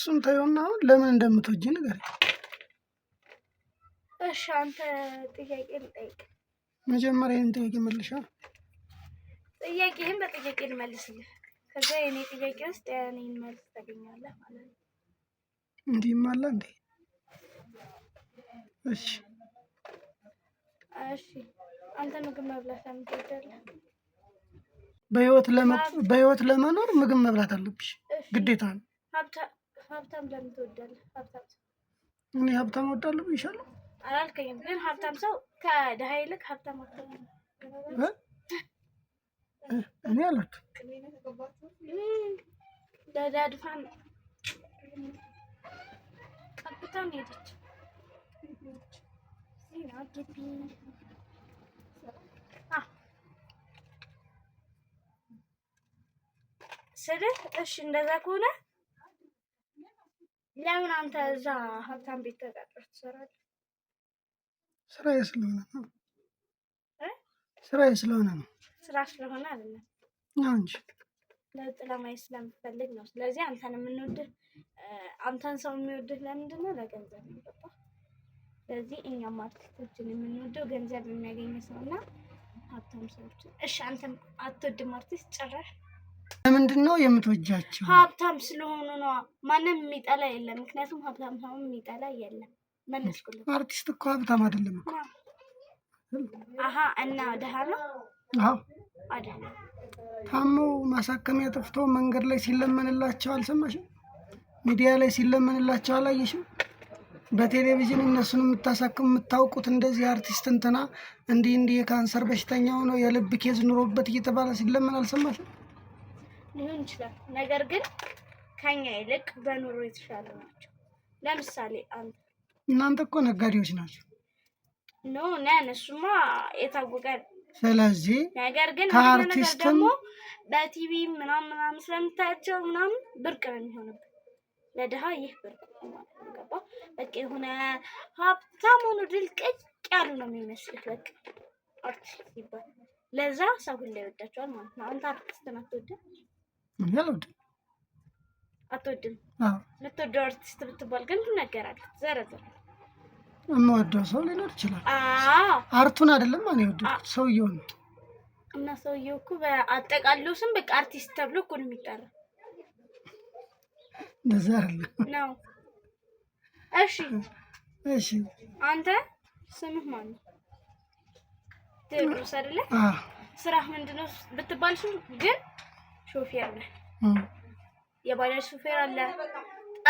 እሱን ተይውና አሁን ለምን እንደምትወጂ ንገሪኝ። እሺ አንተ ጥያቄ ልጠይቅ። መጀመሪያ ይሄን ጥያቄ መልሻ። ጥያቄህን በጥያቄ ልመልስልህ። ከዛ የኔ ጥያቄ ውስጥ የኔን መልስ ታገኛለህ ማለት ነው። እንዲህም አለ እንዴ? እሺ አንተ ምግብ መብላት ለምን ትወዳለህ? በህይወት ለመኖር ምግብ መብላት አለብሽ፣ ግዴታ ነው። ሀብታም ለምን ትወዳለህ? እኔ ሀብታም እወዳለሁ ብዬሻለሁ አላልከኝም? ግን ሀብታም ሰው ከድሃ ይልቅ ሀብታም እኔ አላልኩ። ለዳድፋን ቀብታም ሄደች ግቢ ስልህ እሺ እንደዛ ከሆነ ለምን አንተ እዛ ሀብታም ቤት ተቀጥረህ ትሰራለህ? ስራዬ ስለሆነ ነው። ስራዬ ስለሆነ ነው። ስራ ስለሆነ አይደለም እንጂ ለውጥ ለማየት ስለምትፈልግ ነው። ስለዚህ አንተን የምንወድህ አንተን ሰው የሚወድህ ለምንድን ነው? ለገንዘብ ነው። ገባህ? ስለዚህ እኛም አርቲስቶችን የምንወደው ገንዘብ የሚያገኝ ሰውና ሀብታም ሰዎችን። እሺ አንተም አትወድም አርቲስት ጭራሽ? ለምንድን ነው የምትወጃቸው? ሀብታም ስለሆኑ ነው። ማንም የሚጠላ የለም። ምክንያቱም ሀብታም ሰው የሚጠላ የለም። መለስኩልህ። አርቲስት እኮ ሀብታም አይደለም እኮ። እና ደሃ ነው? አዎ አይደለም። ታሞ ማሳከሚያ ጠፍቶ መንገድ ላይ ሲለመንላቸው አልሰማሽም? ሚዲያ ላይ ሲለመንላቸው አላየሽም? በቴሌቪዥን እነሱን የምታሳክም የምታውቁት እንደዚህ አርቲስት እንትና እንዲህ የካንሰር በሽተኛ ሆኖ የልብ ኬዝ ኑሮበት እየተባለ ሲለመን አልሰማሽም? ሊሆን ይችላል። ነገር ግን ከኛ ይልቅ በኑሮ የተሻሉ ናቸው። ለምሳሌ እናንተ እኮ ነጋዴዎች ናቸው። እሱማ የታወቀ። ስለዚህ ነገር ግን ከአርቲስትም ደግሞ በቲቪ ምናምን ስለምታያቸው ምናምን ብርቅ ነው የሚሆንብህ። ለድሃ ይህ ብርቅ ነው። ገባ? በቃ የሆነ ሀብታም ሆኖ ድልቅቅ ያሉ ነው የሚመስልህ። በቃ አርቲስት ይባል ለዛ ሰው ሁሉ ይወዳቸዋል ማለት ነው። አንተ አርቲስትን አትወድም? አትወድም? የምትወደው አርቲስት ብትባል ግን ትነገራለህ። ዘረዘር የምወደው ሰው ሊኖር ይችላል። አርቱን አይደለም እኔ ወደድኩት ሰውየውን ነው። እና ሰውየው እኮ በአጠቃለው ስም በቃ አርቲስት ተብሎ እኮ ነው የሚጠራው። እንደዛ አይደለም ነው። እሺ አንተ ስምህ ማን ነው? ቴዎድሮስ አይደለ? ስራህ ምንድነው ብትባል ግን ሾፌር ነህ። የባጃጅ ሾፌር አለ።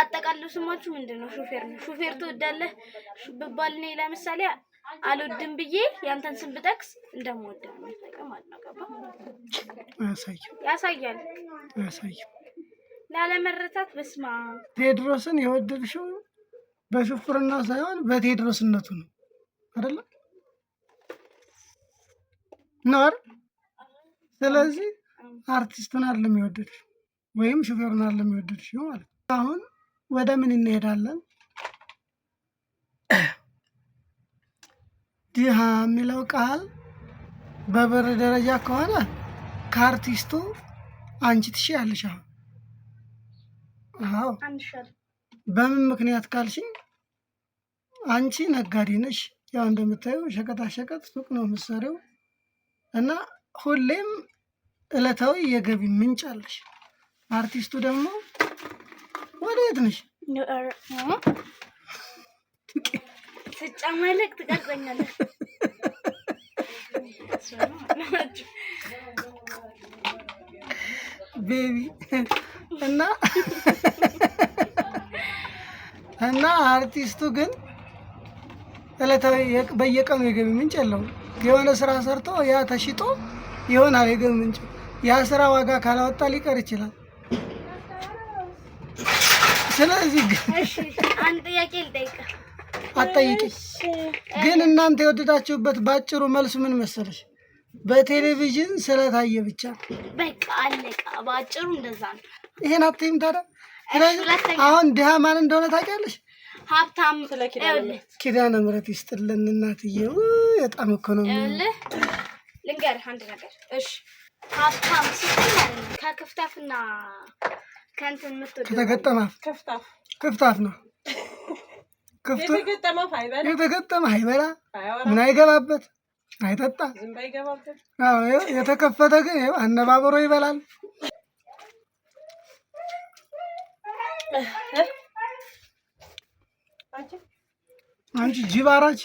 አጠቃለው ስማችሁ ምንድነው? ሾፌር ነው። ሾፌር ትወዳለህ ብባል እኔ ለምሳሌ አልወድም ብዬ ያንተን ስም ብጠቅስ እንደምወደው ነው ማለት ነው። ገባ? ያሳያል። ላለመረታት በስማ ቴዎድሮስን የወደድሽው በሹፍርና ሳይሆን በቴዎድሮስነቱ ነው አይደል? ነው። ስለዚህ አርቲስቱን አይደለም የወደድሽው ወይም ሹፌሩን አይደለም የወደድሽው ማለት ነው። አሁን ወደ ምን እንሄዳለን? ድሃ የሚለው ቃል በብር ደረጃ ከሆነ ከአርቲስቱ አንቺ ትሻለሽ። አዎ በምን ምክንያት ካልሽኝ አንቺ ነጋዴ ነሽ። ያው እንደምታየው ሸቀጣሸቀጥ ሱቅ ነው የምትሰሪው እና ሁሌም ዕለታዊ የገቢ ምንጭ አለሽ። አርቲስቱ ደግሞ ወዴት ነሽ? ስጨማለቅ ትቀርጸኛለህ። ቤቢ እና አርቲስቱ ግን ዕለታዊ በየቀኑ የገቢ ምንጭ የለውም። የሆነ ስራ ሰርቶ ያ ተሽጦ ይሆናል የገቢ ምንጭ። ያ ስራ ዋጋ ካላወጣ ሊቀር ይችላል። ስለዚህ አንድ ጥያቄ ልጠይቅህ። አትጠይቂኝ። ግን እናንተ የወደዳችሁበት ባጭሩ መልሱ ምን መሰለሽ? በቴሌቪዥን ስለታየ ብቻ በቃ አለቃ። ባጭሩ እንደዛ ነው። ይሄን አትይም ታዲያ? አሁን ድሃ ማን እንደሆነ ታውቂያለሽ? ሀብታም ኪዳነ ምሕረት ይስጥልን እናትዬ። በጣም እኮ ነው ልንገርህ አንድ ነገር። እሺ ሀብታም ስትል ከክፍታፍና ከእንትን የምትወደው ከተገጠማት ክፍታት ነው። ክፍት የተገጠመ አይበላ ምን አይገባበት አይጠጣ። አዎ የተከፈተ ግን ይኸው አነባብሮ ይበላል። አንቺ ጅብ አራጅ